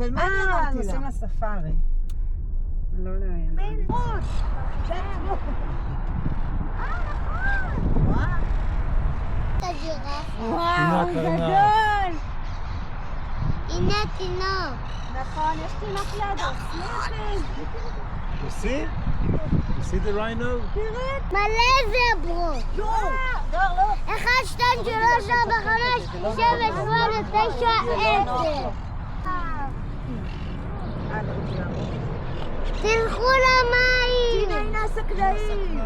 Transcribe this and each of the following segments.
אבל מה אני עושים לספארי? לא לעיין. בן ראש! נכון. וואו, גדול! הנה תינוק. נכון, יש תינוק לידו. You see? You see the rhino? תראה, מלא זברות. לא. 1, 2, 3, 4, 5, 7, 8, 9, 10. תלכו למים. הנה נס הקלעים.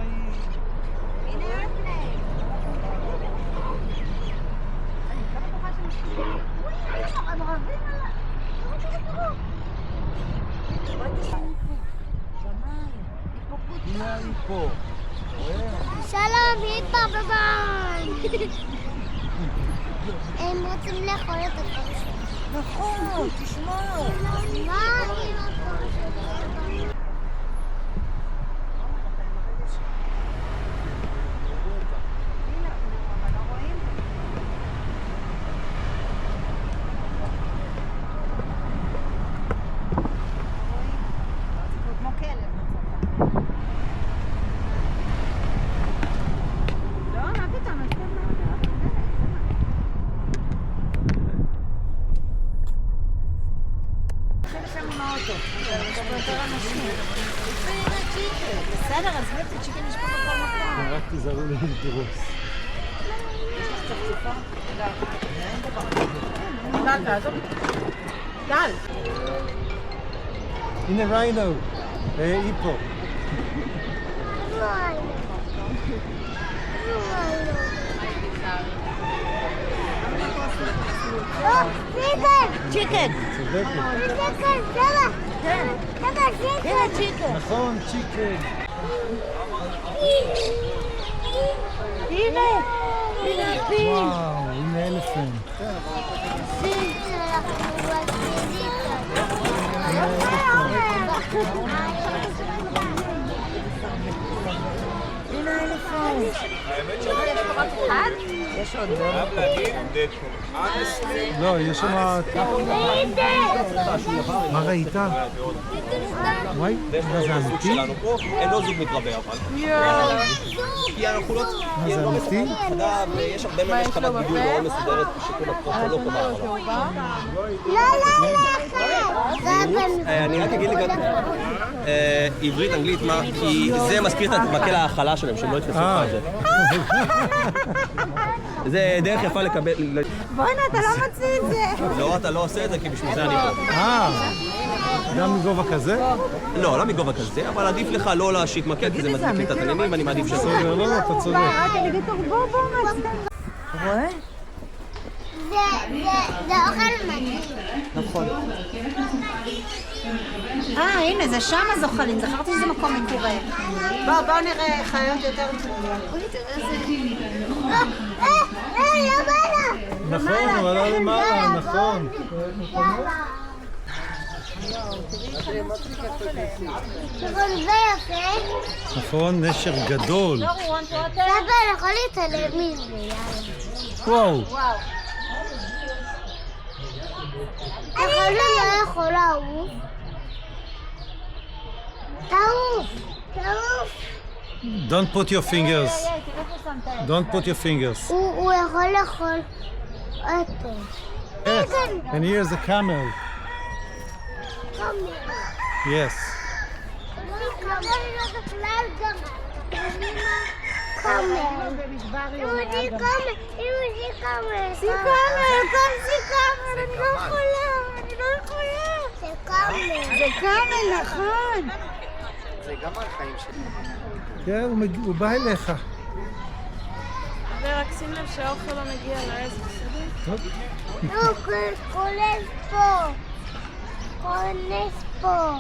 הנה היפו. שלום, היפו בבן. הם רוצים לאכול את הדברים שלהם. נכון, תשמע. מה אני לא בסדר, אז בטח צ'יקן יש פה בכל מקום. רק תיזהרו לדרוס. גל. הנה ריינו. היפו. צ'יקן. צודקת. צ'יקן. נכון, צ'יקן. הנה פיל. וואו, הנה אלפנט. הנה אלפנט. יש עוד לא, יש שם... מה ראית? וואי, מה זה אמיתי? הם לא זוג מתרבה אבל. כי אנחנו לא... מה זה אמיתי? ויש הרבה מאוד חוות גידול מאוד מסודרת שכל הפרוטו לא קובע עליו. אני רק אגיד לגבי עברית, אנגלית, מה? כי זה מזכיר את מקל ההאכלה שלהם, שהם לא יתפסו לך את זה. זה דרך יפה לקבל... בוא'נה, אתה לא מוציא את זה. לא, אתה לא עושה את זה, כי בשביל זה אני פה. גם מגובה כזה? לא, לא מגובה כזה, אבל עדיף לך לא להשיט מקל, כי זה מדליק לי את התנינים, ואני מעדיף שזה. בסדר, לא, אתה צודק. רק אני אגיד טוב, בוא מצא. רואה? זה אוכל מדהים. נכון. הנה, זה שם הזוחלים, זכרתי שזה מקום מקורה. בואו נראה חיות יותר... אוי, תראה איזה... למעלה. נכון, אבל לא למעלה, נכון. נכון, זה יפה. נכון, נשר גדול. סבא, יכול להתעלם מזה, יאללה. וואו. אבל לא יכול לעוף. תעוף. Don't put your fingers. Don't put your fingers. הוא יכול לאכול אותו. Yes. And here's a camel. Yes. זה קאמל, נכון. זה גם על חיים שלי. כן, הוא בא אליך. ורק שים לב שהאוכל לא מגיע לעז, בסדר? טוב. כונס פה.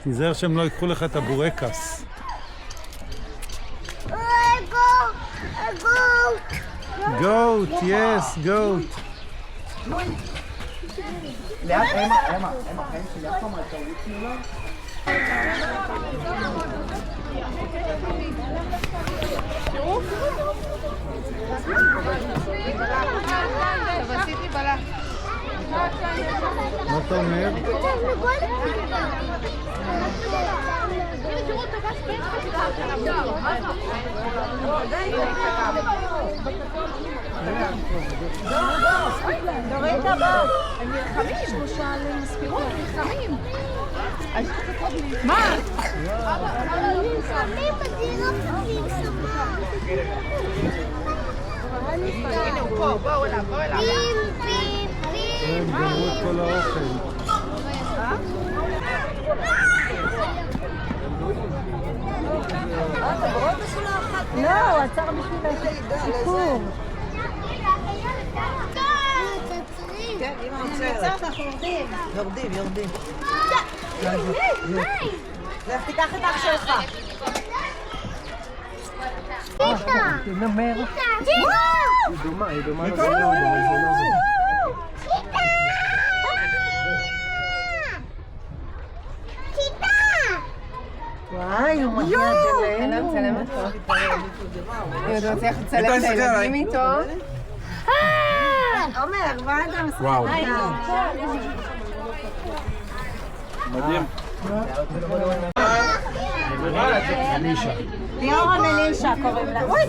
תיזהר שהם לא ייקחו לך את הבורקס. goat, yes, goat. לאט, אמה, החיים שלי אף פעם על טעות שלה. טוב, עשיתי בלח. מה אתה אומר? דורית הבא. הם נלחמים, שלושה למזכירות, נלחמים. מה? נלחמים בדירה פנים סבבה. הנה הוא פה, בואו אליו, בואו אליו. פים, פים, הם פים. גמרו את כל האוכל. לא, הוא עצר בשביל הסיפור. כן, אמא עוצרת. אנחנו יורדים. יורדים. לך תיקח את אח שלך. היא דומה וואי, הוא מגיע אלינו. צלם אותו. אם אתה מצליח לצלם את הילדים איתו. עומר, מה אתה עושה? וואו. מדהים. ליאורה מלישה קוראים לה. אוי,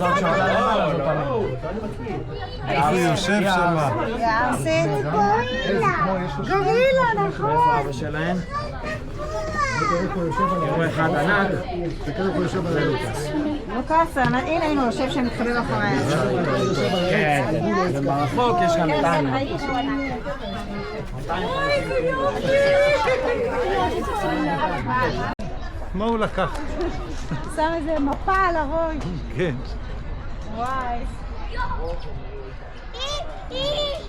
הוא יושב שם. יארסית. גורילה, נכון. שלהם? תראו אחד ענק, וכאילו הוא יושב על הלוקאס. לוקאס, הנה הוא יושב שמתחבאים אחריי. כן, ומרחוק יש גם טענה. מה הוא לקח? שם איזה מפה על הראש. כן. וואי.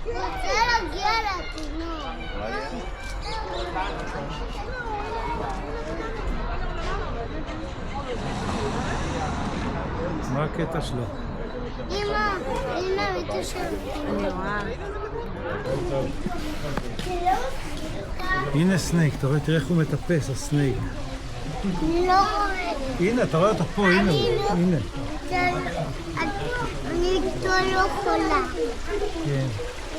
רוצה להגיע לתינוק. מה הקטע שלו? אמא, הנה מתיישב. אני רואה. הנה סנייק, אתה רואה? תראה איך הוא מטפס, הסנייק. אני לא רואה. הנה, אתה רואה אותו פה, הנה הוא. הנה. אני איתו לא יכולה. כן.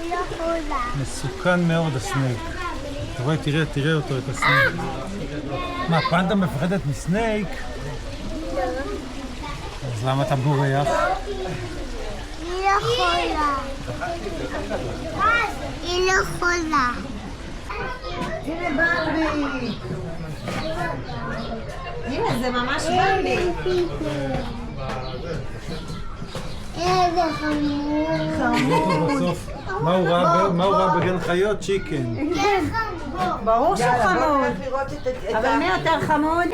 אני לא יכולה. מסוכן מאוד הסנייק. אתה רואה? תראה אותו, את הסנייק. מה, פנדה מפחדת מסנייק? אז למה אתה בורח? היא לא יכולה. היא לא יכולה. הנה במבי. הנה, זה ממש במבי. איזה חמור. בסוף, מה הוא ראה בגן חיות? צ'יקן. ברור שהוא חמוד. אבל מי יותר חמוד?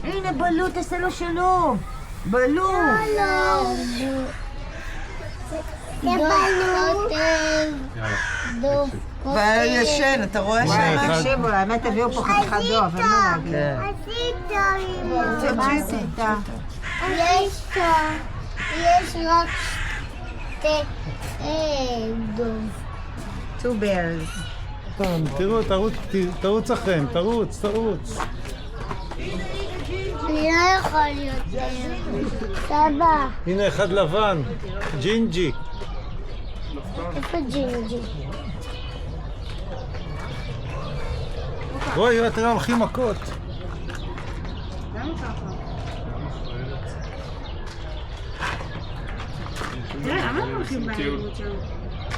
הנה בלו, תעשה לו שלום. בלו. וישן, אתה רואה וואי, שם? תקשיבו, האמת הביאו פה חתיכת דוב, אבל לא להגיד. מה עשית? יש רק שתי דוב. Two bears. תראו, תרוץ אחריהם, תרוץ. אני לא יכול יותר. סבא, הנה אחד לבן, ג'ינג'י. איפה ג'ינג'י? רואי, תראה, הולכים מכות. תראה, למה הם הולכים באלימות שם?